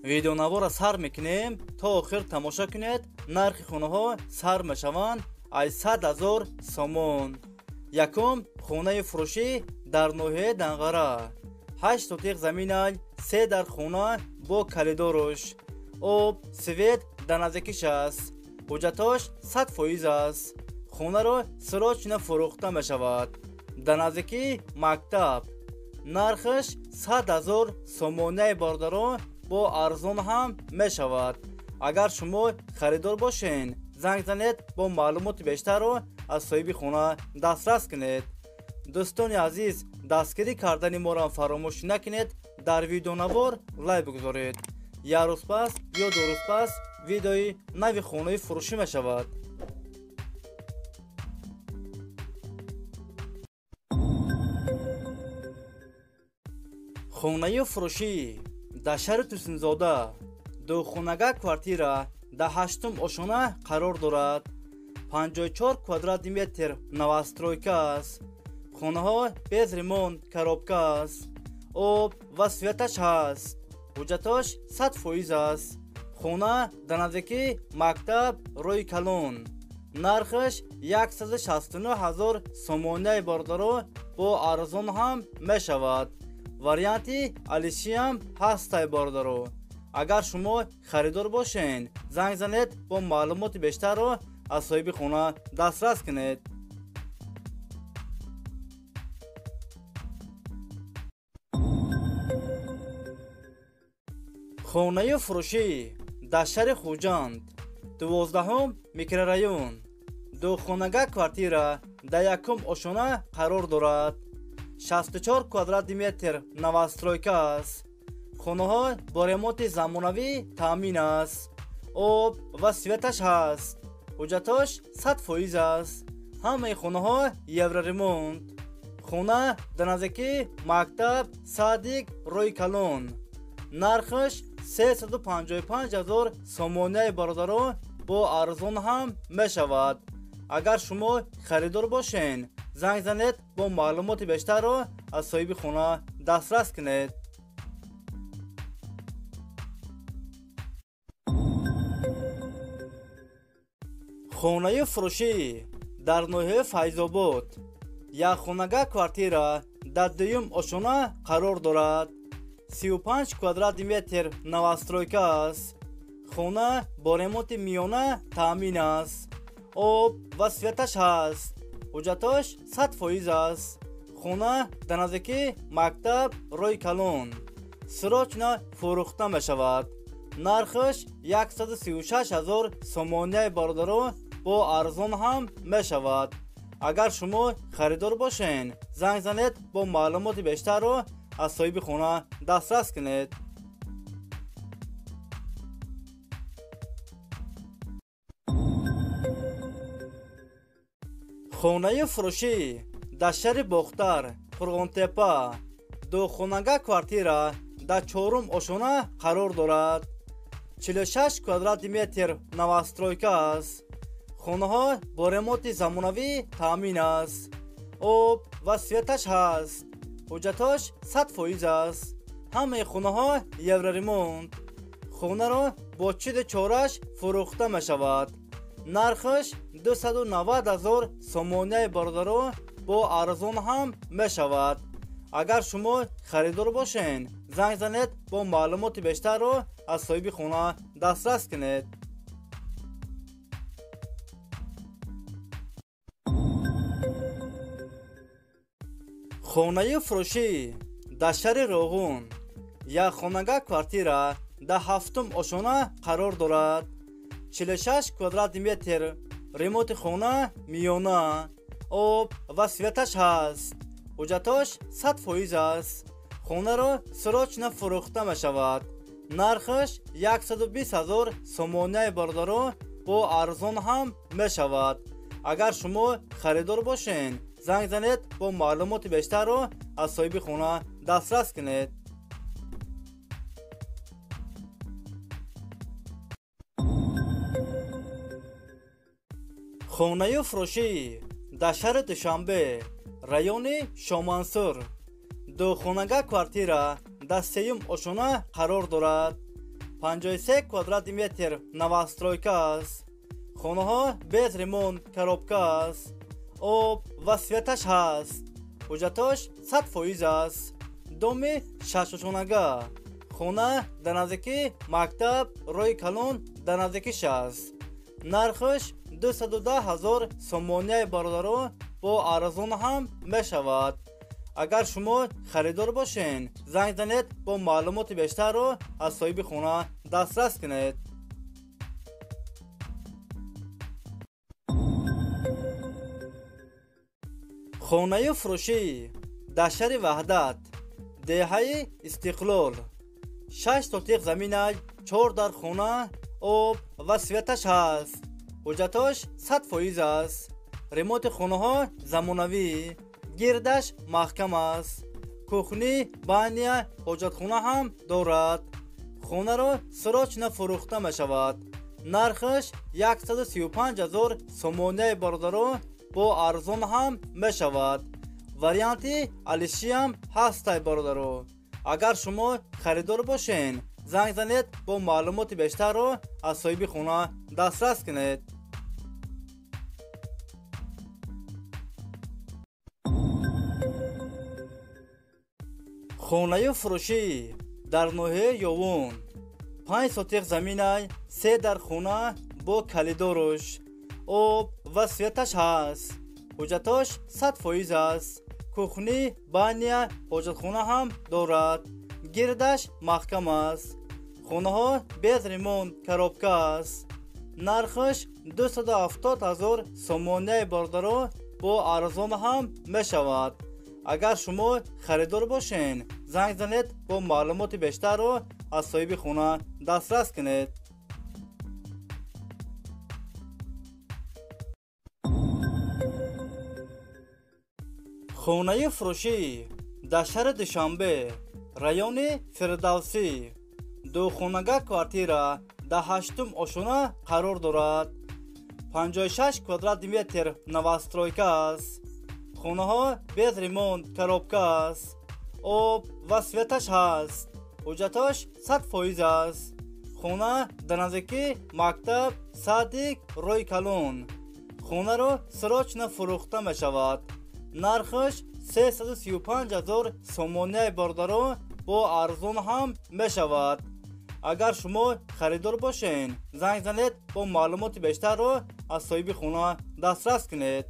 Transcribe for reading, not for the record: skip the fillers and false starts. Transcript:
видеонавора сар мекунем то охир тамоша кунед. нархи хонаҳо сар мешаванд аз 100,000 сомон. якум хонаи фурӯшӣ дар ноҳияи Данғара. 8 сотиқ заминал 3 дар хона бо калидоруш. об свет дар наздикиш аст. ҳуҷҷатош 100% аст. хонаро сирочна фурӯхта мешавад. дар наздики мактаб. нархаш 100,000 сомонаи бордаро бо арзон ҳам мешавад. агар шумо харидор бошен, занг занед бо маълумоти бештарро аз соҳиби хона дастрас кунед. дӯстони азиз, дастгирӣ кардани моро фаромӯш накунед. дар видеонавор лайк бигузоред. як рӯз пас ё ду рӯз пас видеои нави хонаи фурӯшӣ мешавад. хонаи фурӯшӣ дар шаҳри Турсунзода. духонага квартира дар 8-ум ошона қарор дорад. 54 квадратный метр новостройка аст. хонаҳо без ремонт, коробка аст. об ва светаш ҳаст. ҳуҷҷатош 100% аст. хона дар наздики мактаб рӯи калон. нархаш 169,000 сомонаи бордаро бо арзон ҳам мешавад. варианти алишиам ҳастай бордаро. агар шумо харидор бошен, занг занед бо маълумоти бештарро аз соҳиби хона дастрас кунед. хонаи фурӯшӣ дар шаҳри Хуҷанд. 12-ум микрорайон. духонага квартира дар 1-ум ошона қарор дорад. 64 квадратный метр новостройка аст. хонаҳо бо ремонти замонавӣ таъмин аст. об ва светаш ҳаст. ҳуҷҷатош 100% аст. ҳамаи хонаҳо евроремонт. хона дар наздики мактаб Садик рӯи калон. нархаш 355,000 сомонаи бордаро бо арзон ҳам мешавад. агар шумо харидор бошен, занг занед бо маълумоти бештарро аз соҳиби хона дастрас кунед. хонаи фурӯшӣ дар ноҳияи Файзобод. якхонага квартира дар 2-ум ошона қарор дорад. 35 квадратный метр новостройка аст. хона бо ремонти миёна таъмин аст. об ва светаш ҳаст. ҳуҷҷатош 100% аст. хона дар наздики мактаб рӯи калон. сирочна фурӯхта мешавад. нархаш 136,000 сомонаи бордаро бо арзон ҳам мешавад. агар шумо харидор бошен, занг занед бо маълумоти бештарро аз соҳиби хона дастрас кунед. хонаи фурӯшӣ дар шаҳри Бохтар, Фурғонтепа. духонага квартира дар 4-ум ошона қарор дорад. 46 квадратный метр новостройка аст. хонаҳо бо ремонти замонавӣ таъмин аст. об ва светаш ҳаст. ҳуҷҷатош 100% аст. ҳамаи хонаҳо евроремонт. хонаро бо чиди чораш фурӯхта мешавад. нархаш 290,000 сомонаи бордаро бо арзон ҳам мешавад. агар шумо харидор бошен, занг занед бо маълумоти бештарро аз соҳиби хона дастрас кунед. хонаи фурӯшӣ дар шаҳри Роғун. якхонага квартира дар 7-ум ошона қарор дорад. 46 квадратный метр. ремонти хона миёна. об ва светаш ҳаст. ҳуҷҷатош 100% аст. хонаро сирочна фурӯхта мешавад. нархаш 120,000 сомонаи бордаро бо арзон ҳам мешавад. агар шумо харидор бошен, занг занед бо маълумоти бештарро аз соҳиби хона дастрас кунед. хонаи фурӯшӣ дар шаҳри Душанбе, райони Шомансур. духонага квартира дар 3-ум ошона қарор дорад. 53 квадрат метр новостройка аст. хонаҳо без ремонт, коробка аст. об ва светаш ҳаст. ҳуҷҷатош 100% аст. доми шашушонага. хона дар наздики мактаб, роҳи калон дар наздики шаст. нархаш 210,000 сомонияи бародаро бо арзон ҳам мешавад. агар шумо харидор бошен, занг занед бо маълумоти бештарро аз соҳиби хона дастрас кунед. хонаи фурӯшӣ дар шаҳри ваҳдат, деҳаи Истиқлол. 6 сотиқ заминаш, 4 дар хона, об ва светаш ҳаст. ҳуҷҷатош 100% аст. ремонти хонаҳо замонавӣ, гирдаш маҳкам аст. кухни, баня, ҳоҷатхона ҳам дорад. хонаро сирочна фурӯхта мешавад. нархаш 135,000 сомонияи бародаро бо арзон ҳам мешавад. варианти алишиам ҳастай бародаро. агар шумо харидор бошен, занг занед бо маълумоти бештарро аз соҳиби хона дастрас кунед. хонаи фурӯшӣ дар ноҳияи Ёвон. 5 сотиқ заминай, 3 дар хона бо калидоруш. об ва светаш ҳаст. ҳуҷҷатош 100% аст. кухни, баня, ҳоҷатхона ҳам дорад. гирдаш маҳкам аст. хонаҳо без ремонт, коробка аст. нархаш 270,000 сомонияи бародаро бо арзон ҳам мешавад. агар шумо харидор бошен, занг занед бо маълумоти бештарро аз соҳиби хона дастрас кунед. хонаи фурӯшӣ дар шаҳри Душанбе, райони Фирдавсӣ. духонага квартира дар 8-ум ошона қарор дорад. 56 квадрат метр новостройка аст. хонаҳо без ремонт, коробка аст. об ва светаш ҳаст. ҳуҷҷатош 100% аст. хона дар наздики мактаб, садик, роҳи калон. хонаро сирочна фурӯхта мешавад. нархаш 335,000 сомонияи бародаро бо арзон ҳам мешавад. агар шумо харидор бошен, занг занед бо маълумоти бештарро аз соҳиби хона дастрас кунед.